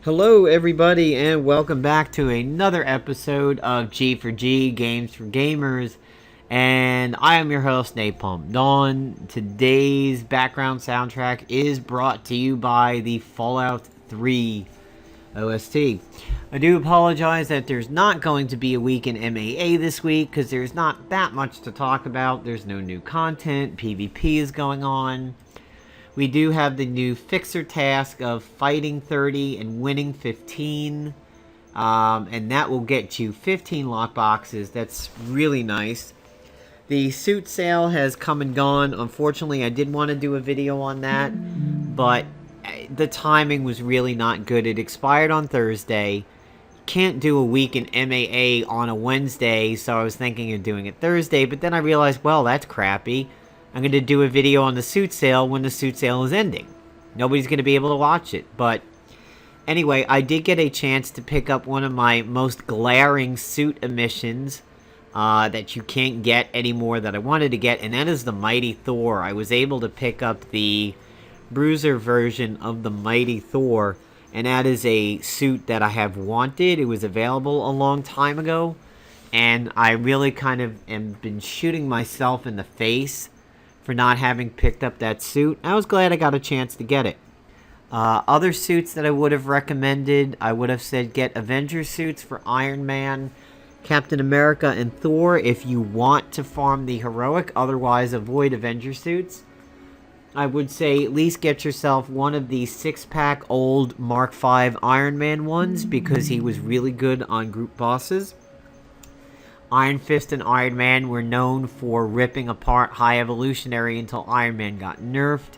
Hello everybody and welcome back to another episode of G for G, Games for Gamers. And I am your host, Napalm Dawn. Today's background soundtrack is brought to you by the Fallout 3 OST. I do apologize that there's not going to be a week in MAA this week because there's not that much to talk about. There's no new content, PvP is going on. We do have the new fixer task of fighting 30 and winning 15. And that will get you 15 lockboxes. That's really nice. The suit sale has come and gone. Unfortunately, I did want to do a video on that, but the timing was really not good. It expired on Thursday. Can't do a week in MAA on a Wednesday, so I was thinking of doing it Thursday, but then I realized, well, that's crappy. I'm going to do a video on the suit sale when the suit sale is ending. Nobody's going to be able to watch it. But anyway, I did get a chance to pick up one of my most glaring suit emissions that you can't get anymore that I wanted to get, and that is the Mighty Thor. I was able to pick up the Bruiser version of the Mighty Thor, and that is a suit that I have wanted. It was available a long time ago, and I really kind of have been shooting myself in the face for not having picked up that suit. I was glad I got a chance to get it. Other suits that I would have recommended, I would have said get Avengers suits for Iron Man, Captain America, and Thor if you want to farm the heroic. Otherwise, avoid Avengers suits. I would say at least get yourself one of the 6-pack old Mark V Iron Man ones because he was really good on group bosses. Iron Fist and Iron Man were known for ripping apart High Evolutionary until Iron Man got nerfed.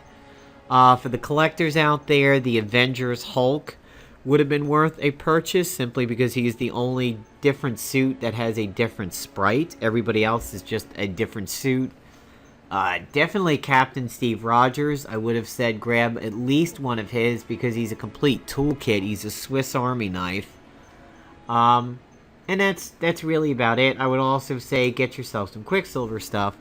For the collectors out there, the Avengers Hulk would have been worth a purchase simply because he is the only different suit that has a different sprite. Everybody else is just a different suit. Definitely Captain Steve Rogers. I would have said grab at least one of his because he's a complete toolkit. He's a Swiss Army knife. And that's really about it. I would also say get yourself some Quicksilver stuff.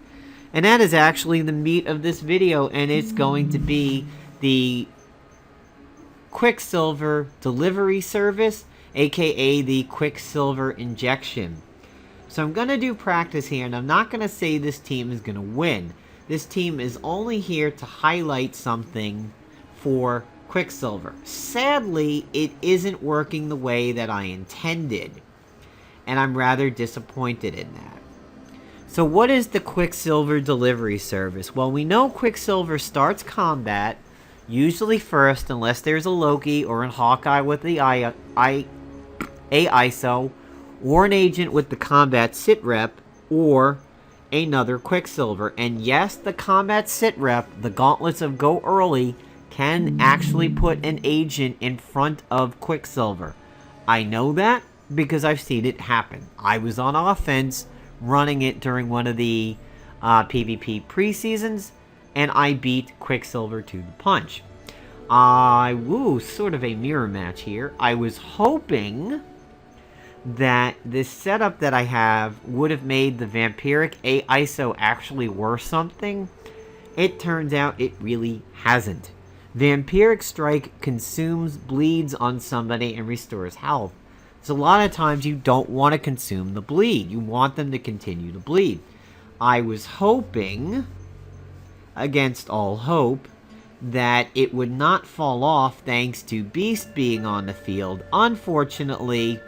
And that is actually the meat of this video. And it's going to be the Quicksilver delivery service, aka the Quicksilver injection. So I'm going to do practice here. And I'm not going to say this team is going to win. This team is only here to highlight something for Quicksilver. Sadly, it isn't working the way that I intended. And I'm rather disappointed in that. So what is the Quicksilver delivery service? Well, we know Quicksilver starts combat, usually first, unless there's a Loki or a Hawkeye with the ISO, or an agent with the combat sit rep, or another Quicksilver. And yes, the combat sit rep, the gauntlets of Go Early, can actually put an agent in front of Quicksilver. I know that because I've seen it happen. I was on offense running it during one of the PvP pre-seasons, and I beat Quicksilver to the punch. Sort of a mirror match here. I was hoping that this setup that I have would have made the Vampiric ISO actually worth something. It turns out it really hasn't. Vampiric Strike consumes bleeds on somebody and restores health. So a lot of times you don't want to consume the bleed. You want them to continue to bleed. I was hoping, against all hope, that it would not fall off thanks to Beast being on the field. Unfortunately,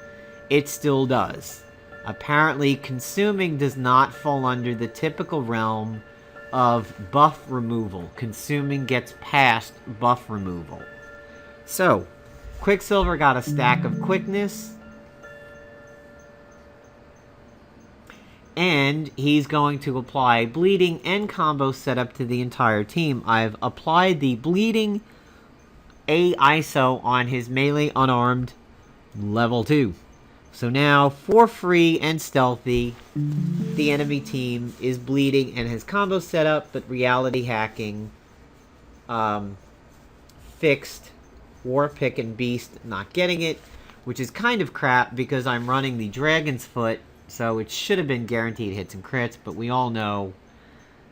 it still does. Apparently, consuming does not fall under the typical realm of buff removal. Consuming gets past buff removal. So, Quicksilver got a stack of quickness. And he's going to apply bleeding and combo setup to the entire team. I've applied the bleeding ISO on his melee unarmed level 2. So now, for free and stealthy, the enemy team is bleeding and has combo setup, but reality hacking fixed Warpick and Beast not getting it, which is kind of crap because I'm running the Dragon's Foot. So it should have been guaranteed hits and crits, but we all know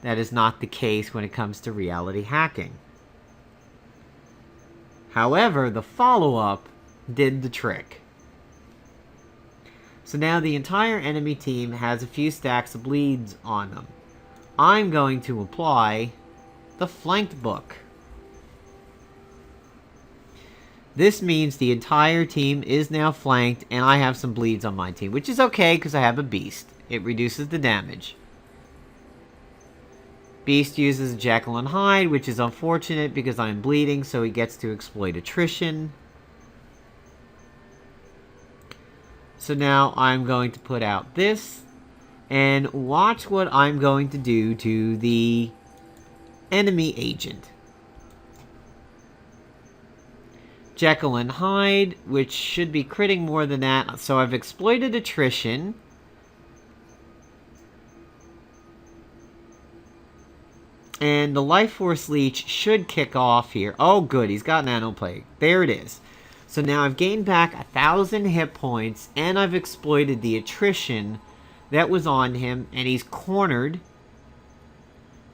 that is not the case when it comes to reality hacking. However, the follow-up did the trick. So now the entire enemy team has a few stacks of bleeds on them. I'm going to apply the flanked book. This means the entire team is now flanked, and I have some bleeds on my team, which is okay because I have a beast. It reduces the damage. Beast uses Jekyll and Hyde, which is unfortunate because I'm bleeding, so he gets to exploit attrition. So now I'm going to put out this, and watch what I'm going to do to the enemy agent. Jekyll and Hyde, which should be critting more than that, so I've exploited attrition. And the Life Force Leech should kick off here. Oh, good. He's got Nano Plague. There it is. So now I've gained back 1,000 hit points, and I've exploited the attrition that was on him, and he's cornered,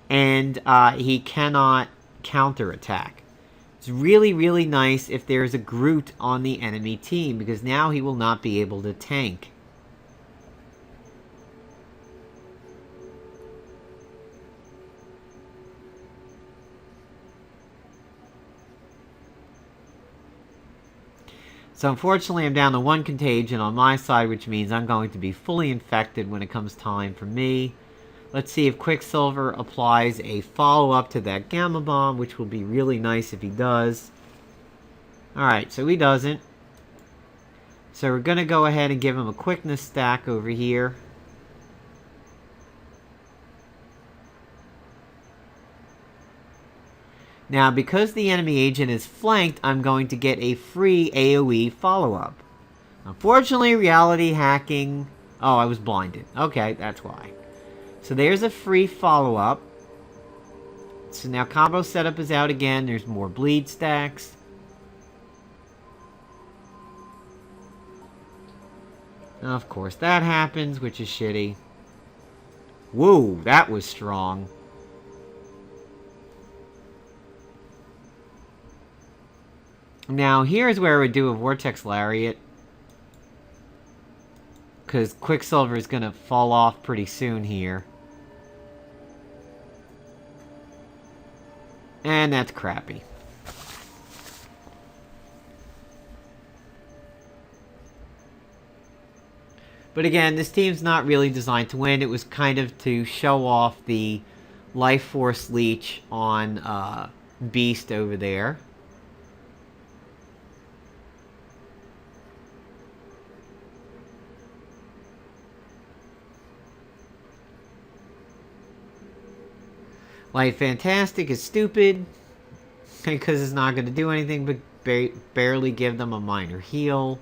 and he cannot counterattack. It's really, really nice if there's a Groot on the enemy team, because now he will not be able to tank. So unfortunately I'm down to 1 contagion on my side, which means I'm going to be fully infected when it comes time for me. Let's see if Quicksilver applies a follow-up to that Gamma Bomb, which will be really nice if he does. Alright, so he doesn't. So we're going to go ahead and give him a quickness stack over here. Now, because the enemy agent is flanked, I'm going to get a free AoE follow-up. Unfortunately, reality hacking... Oh, I was blinded. Okay, that's why. So there's a free follow-up. So now combo setup is out again. There's more bleed stacks. Now, of course, that happens, which is shitty. Whoa, that was strong. Now, here's where I would do a Vortex Lariat. Because Quicksilver is going to fall off pretty soon here. And that's crappy. But again, this team's not really designed to win. It was kind of to show off the Life Force Leech on Beast over there. Light Fantastic is stupid because it's not going to do anything but barely give them a minor heal.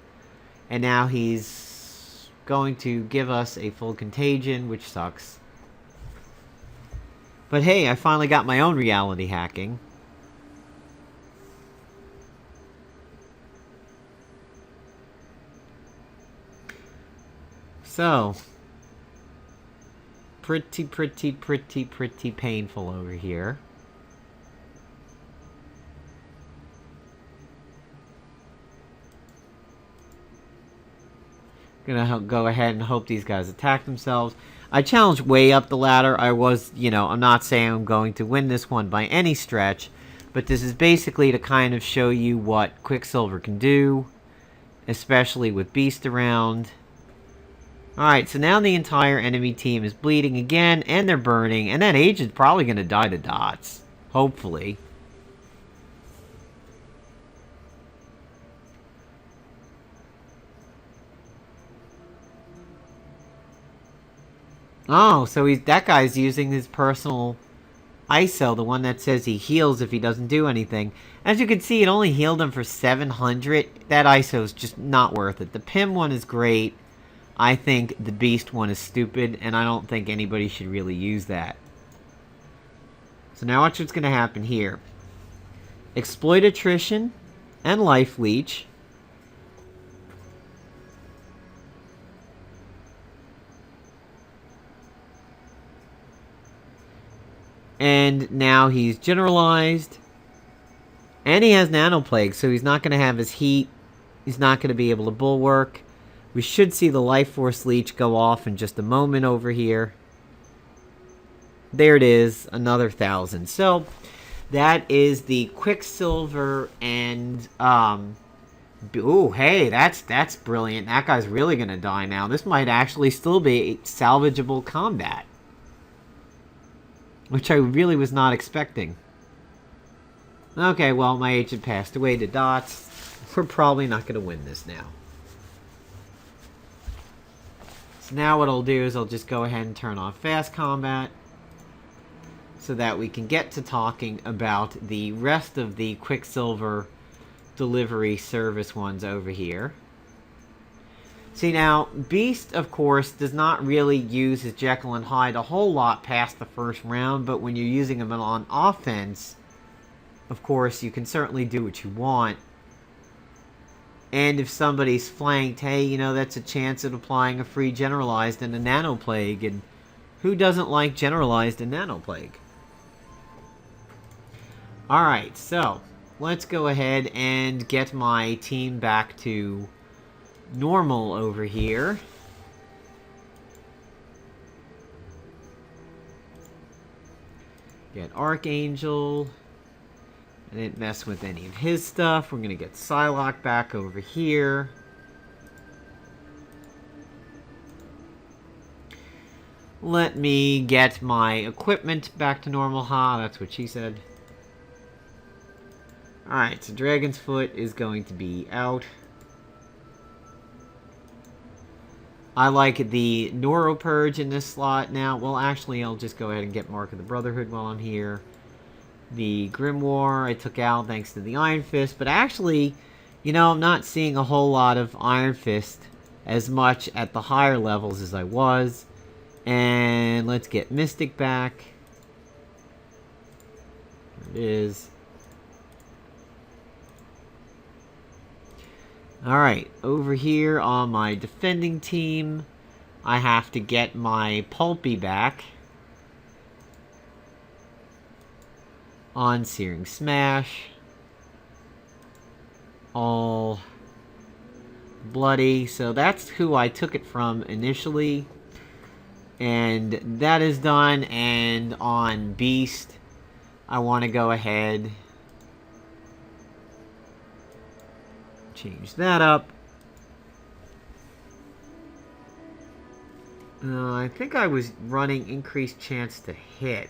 And now he's going to give us a full contagion, which sucks. But hey, I finally got my own reality hacking. So... pretty painful over here. Gonna go ahead and hope these guys attack themselves. I challenged way up the ladder. I was, I'm not saying I'm going to win this one by any stretch, but this is basically to kind of show you what Quicksilver can do, especially with Beast around. Alright, so now the entire enemy team is bleeding again, and they're burning, and that agent's probably going to die to dots. Hopefully. Oh, so that guy's using his personal ISO, the one that says he heals if he doesn't do anything. As you can see, it only healed him for 700. That ISO is just not worth it. The PIM one is great. I think the Beast one is stupid, and I don't think anybody should really use that. So now watch what's going to happen here. Exploit attrition and life leech. And now he's generalized. And he has nano plague, so he's not going to have his heat He's not going to be able to bulwark. We should see the life force leech go off in just a moment over here. There it is, another 1,000. So that is the Quicksilver and ooh, hey, that's brilliant. That guy's really gonna die now. This might actually still be salvageable combat, which I really was not expecting. Okay, well, my agent passed away to dots. We're probably not gonna win this now. So now what I'll do is I'll just go ahead and turn off fast combat, so that we can get to talking about the rest of the Quicksilver delivery service ones over here. See now, Beast, of course, does not really use his Jekyll and Hyde a whole lot past the first round, but when you're using him on offense, of course, you can certainly do what you want. And if somebody's flanked, hey, you know, that's a chance at applying a free Generalized and a Nano Plague, and who doesn't like Generalized and Nano Plague? Alright, so let's go ahead and get my team back to normal over here. Get Archangel. I didn't mess with any of his stuff. We're going to get Psylocke back over here. Let me get my equipment back to normal. Ha, that's what she said. Alright, so Dragon's Foot is going to be out. I like the Neuropurge in this slot now. Well, actually, I'll just go ahead and get Mark of the Brotherhood while I'm here. The Grimoire I took out thanks to the Iron Fist. But actually, you know, I'm not seeing a whole lot of Iron Fist as much at the higher levels as I was. And let's get Mystic back. There it is. Alright, over here on my defending team, I have to get my Pulpy back. On Searing Smash. All bloody. So that's who I took it from initially. And that is done. And on Beast, I want to go ahead, change that up. I think I was running increased chance to hit.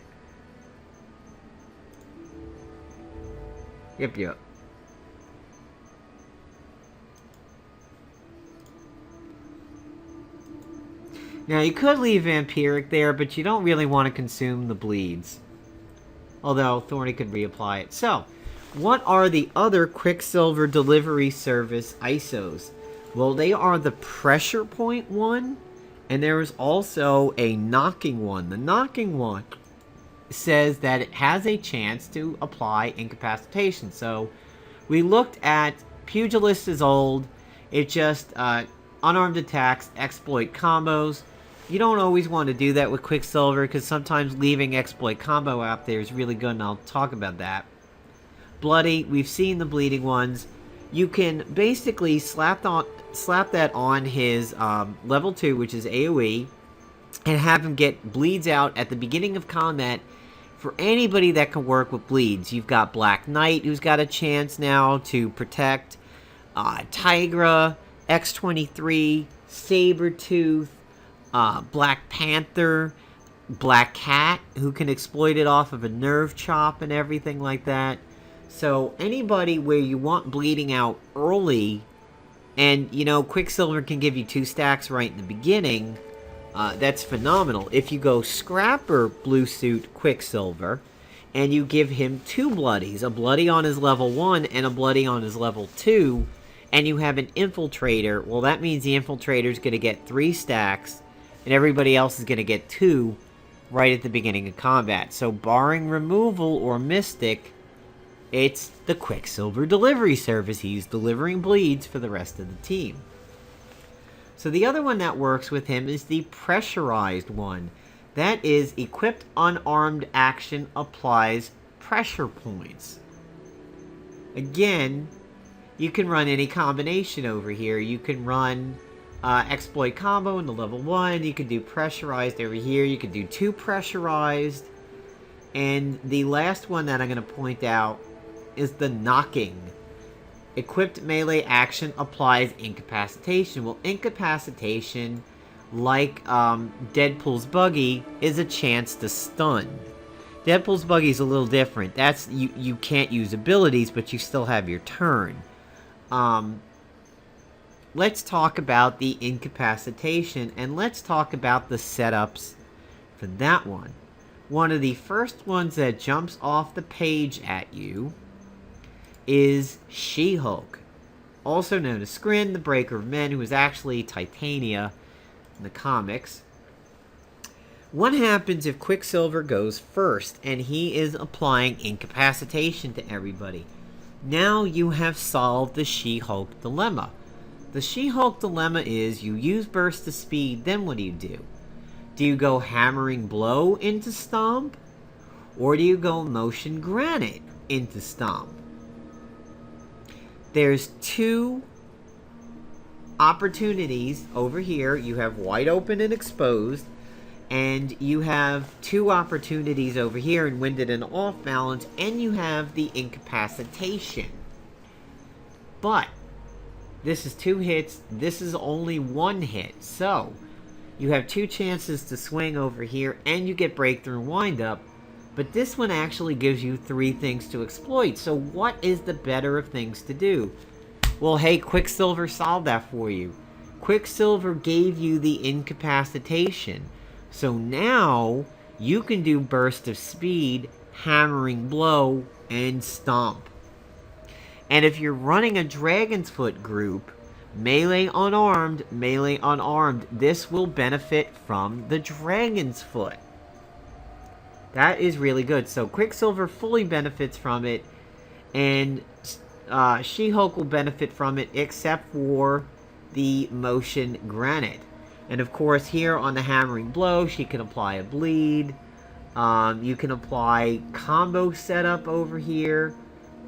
Yep. Now, you could leave Vampiric there, but you don't really want to consume the bleeds. Although, Thorny could reapply it. So, what are the other Quicksilver delivery service ISOs? Well, they are the pressure point one, and there is also a knocking one. The knocking one says that it has a chance to apply incapacitation. So, we looked at Pugilist is old. It just unarmed attacks, exploit combos. You don't always want to do that with Quicksilver because sometimes leaving exploit combo out there is really good, and I'll talk about that. Bloody, we've seen the bleeding ones. You can basically slap that on his level 2, which is AoE, and have him get bleeds out at the beginning of combat. For anybody that can work with bleeds, you've got Black Knight, who's got a chance now to protect, Tigra, X-23, Sabretooth, Black Panther, Black Cat, who can exploit it off of a nerve chop and everything like that. So anybody where you want bleeding out early, and, you know, Quicksilver can give you 2 stacks right in the beginning, that's phenomenal. If you go Scrapper Blue Suit Quicksilver, and you give him 2 bloodies, a bloody on his level 1 and a bloody on his level 2, and you have an Infiltrator, well, that means the Infiltrator is going to get 3 stacks, and everybody else is going to get 2 right at the beginning of combat. So barring removal or Mystic, it's the Quicksilver delivery service. He's delivering bleeds for the rest of the team. So the other one that works with him is the pressurized one. That is equipped unarmed action applies pressure points. Again, you can run any combination over here. You can run exploit combo into level 1. You can do pressurized over here. You can do 2 pressurized. And the last one that I'm going to point out is the knocking. Equipped melee action applies incapacitation. Well, incapacitation, like Deadpool's buggy, is a chance to stun. Deadpool's buggy is a little different. That's you can't use abilities, but you still have your turn. Let's talk about the incapacitation, and let's talk about the setups for that one. One of the first ones that jumps off the page at you is She-Hulk, also known as Skrin, the Breaker of Men, who is actually Titania in the comics. What happens if Quicksilver goes first and he is applying incapacitation to everybody? Now you have solved the She-Hulk dilemma. The She-Hulk dilemma is you use burst of speed, then what do? Do you go hammering blow into stomp? Or do you go motion granite into stomp? There's 2 opportunities over here. You have wide open and exposed. And you have 2 opportunities over here in winded and off balance. And you have the incapacitation. But this is 2 hits. This is only 1 hit. So you have 2 chances to swing over here. And you get breakthrough and wind up. But this one actually gives you 3 things to exploit. So what is the better of things to do? Well, hey, Quicksilver solved that for you. Quicksilver gave you the incapacitation. So now you can do burst of speed, hammering blow, and stomp. And if you're running a Dragon's Foot group, melee unarmed, this will benefit from the Dragon's Foot. That is really good. So Quicksilver fully benefits from it, and She-Hulk will benefit from it, except for the motion granite. And of course, here on the hammering blow, she can apply a bleed. You can apply combo setup over here.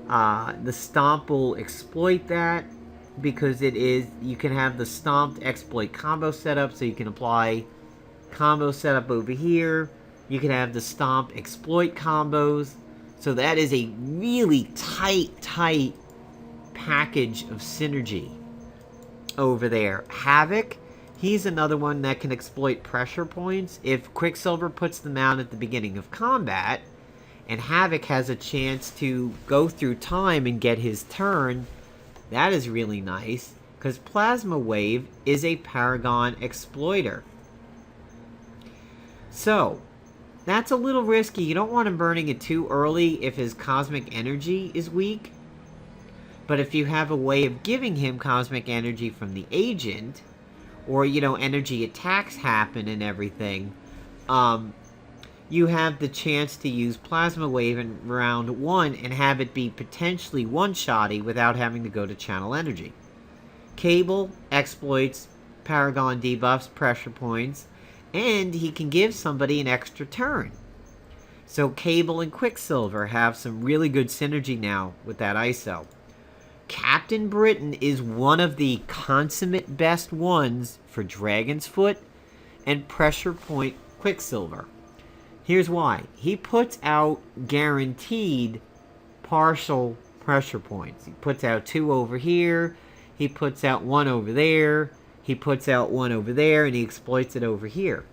The stomp will exploit that, because you can have the stomped exploit combo setup, so you can apply combo setup over here. You can have the stomp exploit combos. So that is a really tight package of synergy over there. Havoc, he's another one that can exploit pressure points. If Quicksilver puts them out at the beginning of combat, and Havoc has a chance to go through time and get his turn, that is really nice, because Plasma Wave is a Paragon exploiter. So that's a little risky. You don't want him burning it too early if his cosmic energy is weak. But if you have a way of giving him cosmic energy from the agent, or, energy attacks happen and everything, you have the chance to use Plasma Wave in round 1 and have it be potentially one-shotty without having to go to channel energy. Cable exploits Paragon debuffs, pressure points, and he can give somebody an extra turn. So Cable and Quicksilver have some really good synergy now with that ISO. Captain Britain is one of the consummate best ones for Dragon's Foot and Pressure Point Quicksilver. Here's why. He puts out guaranteed partial pressure points. He puts out 2 over here, he puts out 1 over there, he puts out 1 over there, and he exploits it over here.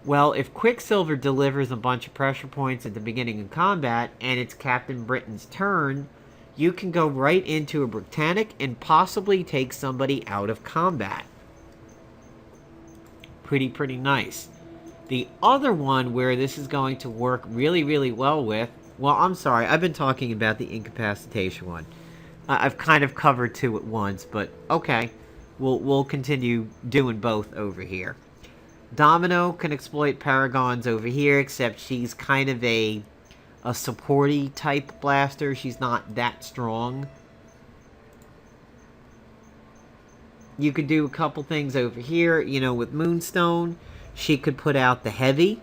Well, if Quicksilver delivers a bunch of pressure points at the beginning of combat, and it's Captain Britain's turn, you can go right into a Britannic and possibly take somebody out of combat. Pretty nice. The other one where this is going to work really well with... Well, I'm sorry, I've been talking about the incapacitation one. I've kind of covered 2 at once, but okay. We'll continue doing both over here. Domino can exploit Paragons over here, except she's kind of a supporty type blaster. She's not that strong. You could do a couple things over here. With Moonstone, she could put out the heavy.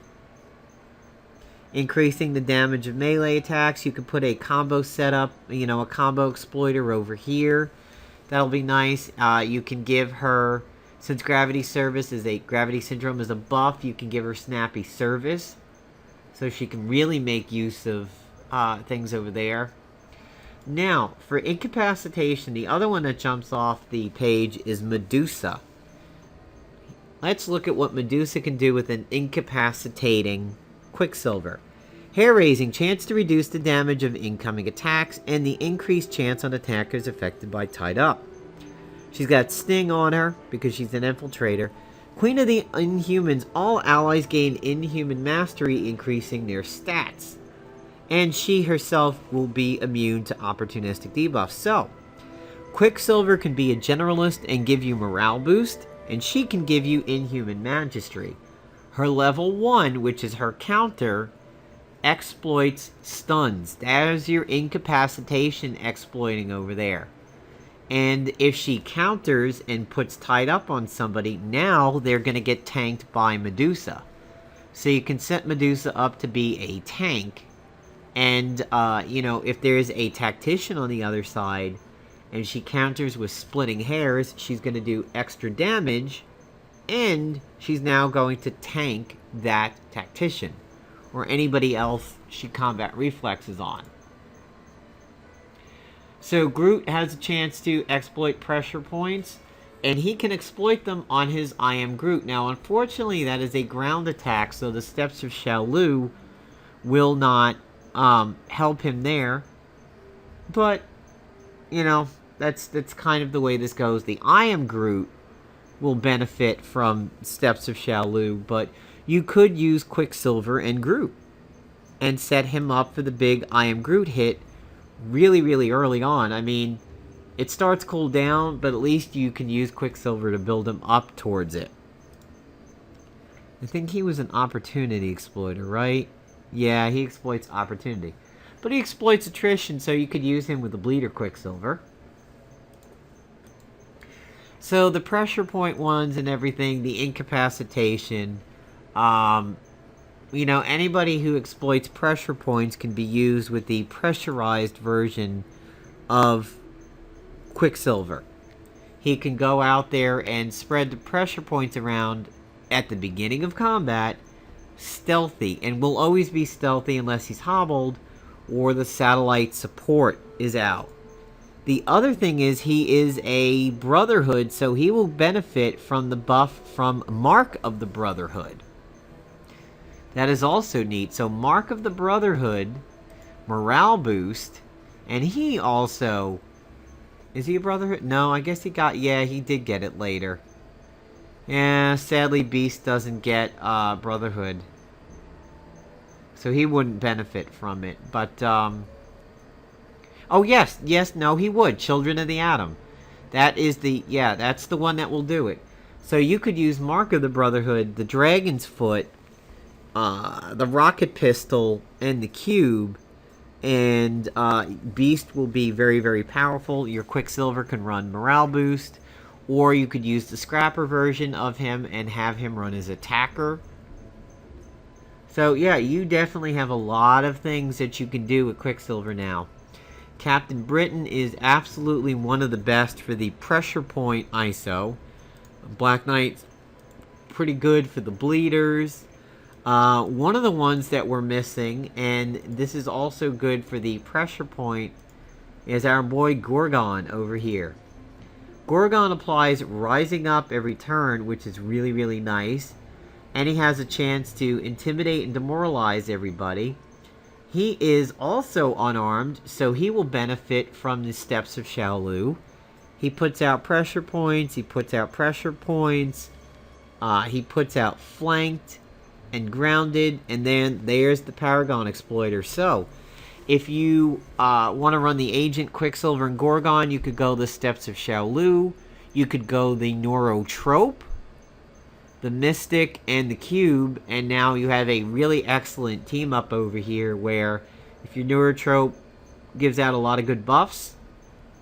increasing the damage of melee attacks. You could put a combo setup, a combo exploiter over here. That'll be nice. You can give her, since Gravity Syndrome is a buff, you can give her Snappy Service. So she can really make use of things over there. Now, for incapacitation, the other one that jumps off the page is Medusa. Let's look at what Medusa can do with an incapacitating Quicksilver. Hair-raising, chance to reduce the damage of incoming attacks, and the increased chance on attackers affected by tied up. She's got Sting on her, because she's an infiltrator. Queen of the Inhumans, all allies gain Inhuman Mastery, increasing their stats. And she herself will be immune to opportunistic debuffs. So, Quicksilver can be a generalist and give you morale boost, and she can give you Inhuman Mastery. Her level 1, which is her counter, exploits stuns. That is your incapacitation exploiting over there. And if she counters and puts tied up on somebody, now they're going to get tanked by Medusa. So you can set Medusa up to be a tank. And, if there's a tactician on the other side, and she counters with splitting hairs, she's going to do extra damage, and she's now going to tank that tactician, or anybody else she combat reflexes on. So Groot has a chance to exploit pressure points, and he can exploit them on his I Am Groot. Now, unfortunately, that is a ground attack, so the Steps of Shaolu will not help him there. But, that's kind of the way this goes. The I Am Groot will benefit from Steps of Shaolu, but you could use Quicksilver and Groot and set him up for the big I Am Groot hit really, really early on. I mean, it starts cool down, but at least you can use Quicksilver to build him up towards it. I think he was an opportunity exploiter, right? Yeah, he exploits opportunity. But he exploits attrition, so you could use him with the Bleeder Quicksilver. So the pressure point ones and everything, the incapacitation, anybody who exploits pressure points can be used with the pressurized version of Quicksilver. He can go out there and spread the pressure points around at the beginning of combat, stealthy, and will always be stealthy unless he's hobbled or the satellite support is out. The other thing is he is a Brotherhood, so he will benefit from the buff from Mark of the Brotherhood. That is also neat. So Mark of the Brotherhood, morale boost, and he also... Is he a Brotherhood? No, I guess he did get it later. Yeah, sadly Beast doesn't get Brotherhood. So he wouldn't benefit from it. But, oh, yes, no, he would. Children of the Atom. That is that's the one that will do it. So you could use Mark of the Brotherhood, the Dragon's Foot, the Rocket Pistol, and the Cube. And Beast will be very, very powerful. Your Quicksilver can run morale boost. Or you could use the Scrapper version of him and have him run as attacker. So yeah, you definitely have a lot of things that you can do with Quicksilver now. Captain Britain is absolutely one of the best for the pressure point ISO. Black Knight's pretty good for the bleeders. One of the ones that we're missing, and this is also good for the pressure point, is our boy Gorgon over here. Gorgon applies Rising Up every turn, which is really, really nice. And he has a chance to intimidate and demoralize everybody. He is also unarmed, so he will benefit from the Steps of Shaolu. He puts out pressure points, he puts out flanked and grounded, and then there's the Paragon Exploiter. So, if you want to run the Agent, Quicksilver, and Gorgon, you could go the Steps of Shaolu. You could go the Neurotrope, the Mystic, and the Cube, and now you have a really excellent team up over here where if your Neurotrope gives out a lot of good buffs,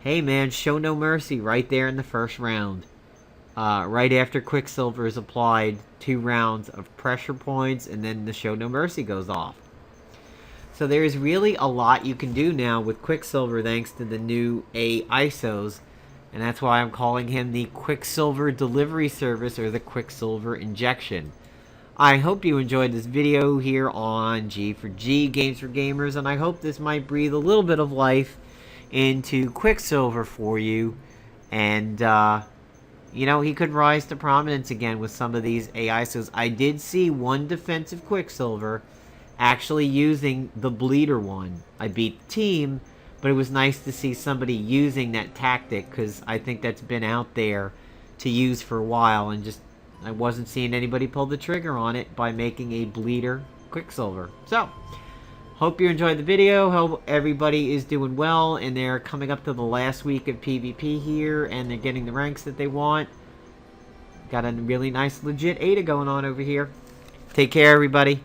hey man, show no mercy right there in the first round. Right after Quicksilver is applied, 2 rounds of pressure points, and then the show no mercy goes off. So there's really a lot you can do now with Quicksilver thanks to the new A ISOs. And that's why I'm calling him the Quicksilver Delivery Service, or the Quicksilver Injection. I hope you enjoyed this video here on G for G, Games for Gamers, and I hope this might breathe a little bit of life into Quicksilver for you. And, you know, he could rise to prominence again with some of these AISOs. I did see one defensive Quicksilver actually using the bleeder one. I beat the team, but it was nice to see somebody using that tactic, because I think that's been out there to use for a while, and just I wasn't seeing anybody pull the trigger on it by making a bleeder Quicksilver. So, hope you enjoyed the video. Hope everybody is doing well, and they're coming up to the last week of PvP here, and they're getting the ranks that they want. Got a really nice legit ADA going on over here. Take care, everybody.